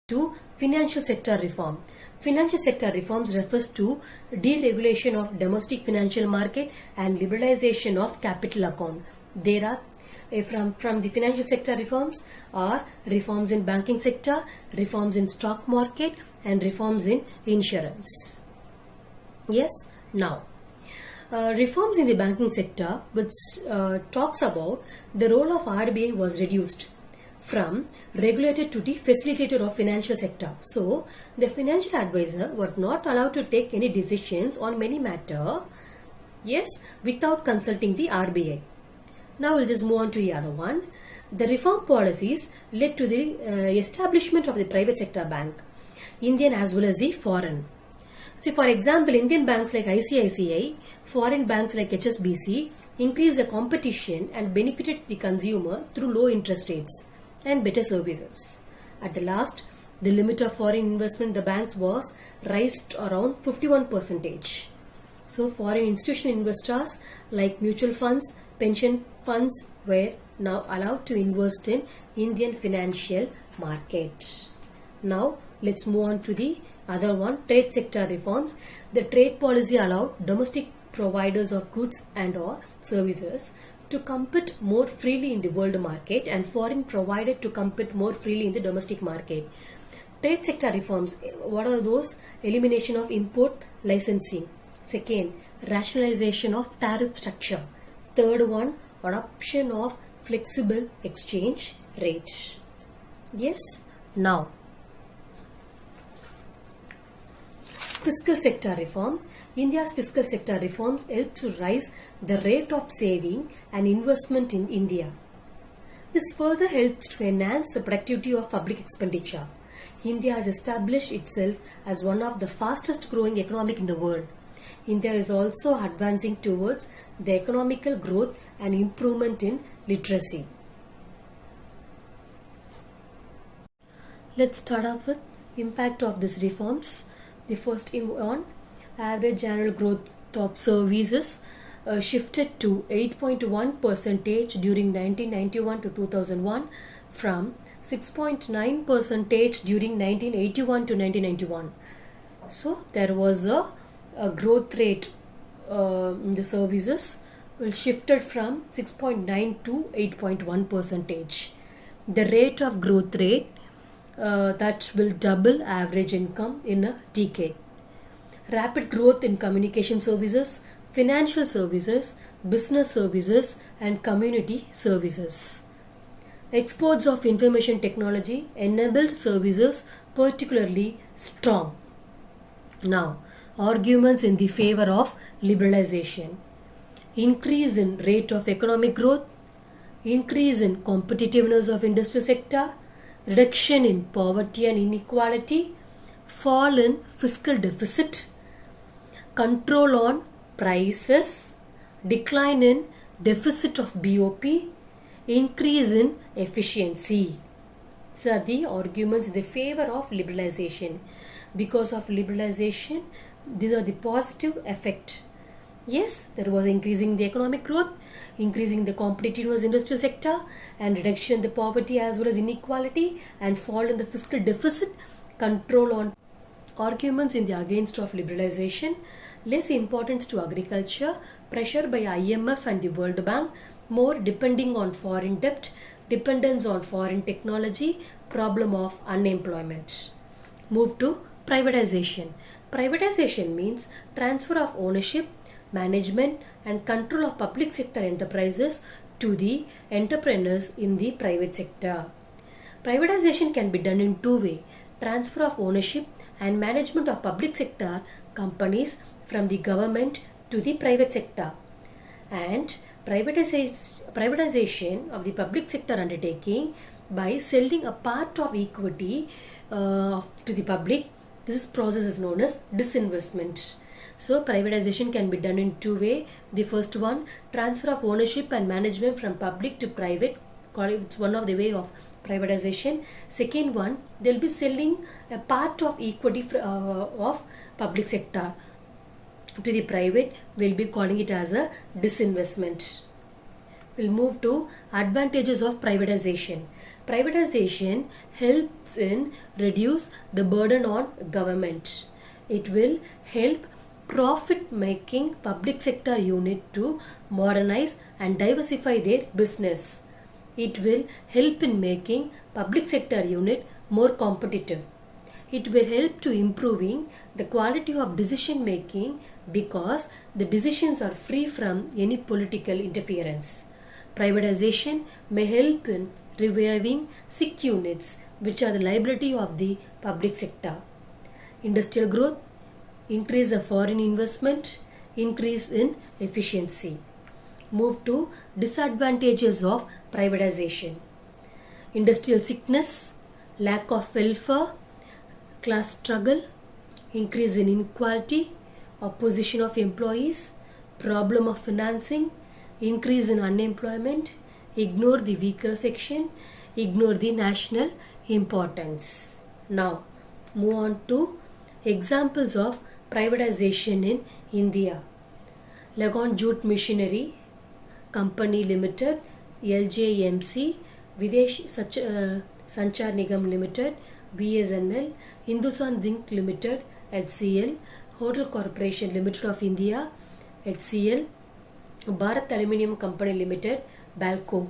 to financial sector reform. Financial sector reforms refers to deregulation of domestic financial market and liberalization of capital account. There are from the financial sector reforms are reforms in banking sector, reforms in stock market and reforms in insurance. Yes, now reforms in the banking sector, which talks about the role of RBI was reduced from regulator to the facilitator of financial sector. So, the financial advisor were not allowed to take any decisions on many matter, yes, without consulting the RBI. Now, we'll just move on to the other one. The reform policies led to the establishment of the private sector bank, Indian as well as the foreign. See, for example, Indian banks like ICICI, foreign banks like HSBC increased the competition and benefited the consumer through low interest rates and better services. At the last, the limit of foreign investment in the banks was raised to around 51%. So, foreign institutional investors like mutual funds, pension funds were now allowed to invest in Indian financial market. Now, let's move on to the other one, trade sector reforms. The trade policy allowed domestic providers of goods and or services to compete more freely in the world market and foreign provided to compete more freely in the domestic market. Trade sector reforms, what are those? Elimination of import licensing. Second, rationalization of tariff structure. Third one, adoption of flexible exchange rate. Yes, now fiscal sector reform. India's fiscal sector reforms help to raise the rate of saving and investment in India. This further helps to enhance the productivity of public expenditure. India has established itself as one of the fastest growing economies in the world. India is also advancing towards the economical growth and improvement in literacy. Let's start off with impact of these reforms. The first one, average annual growth of services shifted to 8.1% during 1991 to 2001 from 6.9% during 1981 to 1991. So there was a growth rate in the services will shifted from 6.9 to 8.1%. The rate of growth rate that will double average income in a decade. Rapid growth in communication services, financial services, business services and community services. Exports of information technology enabled services particularly strong. Now, arguments in the favor of liberalization. Increase in rate of economic growth, increase in competitiveness of industrial sector, reduction in poverty and inequality, fall in fiscal deficit, control on prices, decline in deficit of BOP, increase in efficiency. These are the arguments in the favor of liberalization. Because of liberalization, these are the positive effect. Yes, there was increasing the economic growth, increasing the competitiveness industrial sector and reduction in the poverty as well as inequality and fall in the fiscal deficit, control on arguments in the against of liberalization, less importance to agriculture, pressure by IMF and the World Bank, more depending on foreign debt, dependence on foreign technology, problem of unemployment. Move to privatization. Privatization means transfer of ownership, management and control of public sector enterprises to the entrepreneurs in the private sector. Privatization can be done in two ways: transfer of ownership and management of public sector companies from the government to the private sector, and privatization of the public sector undertaking by selling a part of equity to the public. This process is known as disinvestment. So privatization can be done in two ways. The first one, transfer of ownership and management from public to private. It's one of the way of privatization. Second one, they'll be selling a part of equity of public sector to the private. We'll be calling it as a disinvestment. We'll move to advantages of privatization. Privatization helps in reduce the burden on government. It will help profit making public sector unit to modernize and diversify their business. It will help in making public sector unit more competitive. It will help to improving the quality of decision making because the decisions are free from any political interference. Privatization may help in reviving sick units which are the liability of the public sector. Industrial growth, increase of foreign investment, increase in efficiency. Move to disadvantages of privatization. Industrial sickness, lack of welfare, class struggle, increase in inequality, opposition of employees, problem of financing, increase in unemployment, ignore the weaker section, ignore the national importance. Now, move on to examples of privatization in India. Lagon Jute Machinery Company Limited, LJMC, Videsh Sanchar Nigam Limited, BSNL, Hindustan Zinc Limited, HCL, Hotel Corporation Limited of India, HCL, Bharat Aluminium Company Limited, Balco.